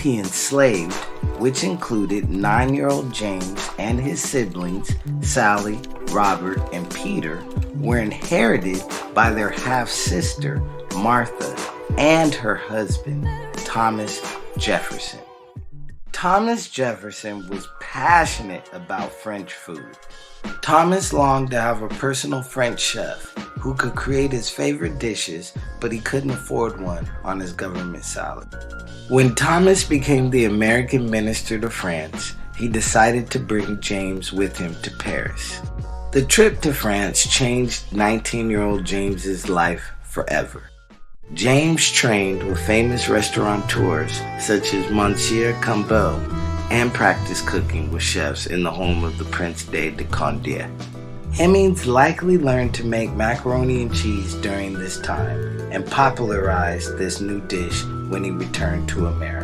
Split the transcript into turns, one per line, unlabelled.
he enslaved, which included 9-year-old James and his siblings, Sally, Robert, and Peter, were inherited by their half-sister, Martha, and her husband, Thomas Jefferson. Thomas Jefferson was passionate about French food. Thomas longed to have a personal French chef who could create his favorite dishes, but he couldn't afford one on his government salary. When Thomas became the American minister to France, he decided to bring James with him to Paris. The trip to France changed 19-year-old James's life forever. James trained with famous restaurateurs such as Monsieur Cambot and practiced cooking with chefs in the home of the Prince de Condé. Hemings likely learned to make macaroni and cheese during this time and popularized this new dish when he returned to America.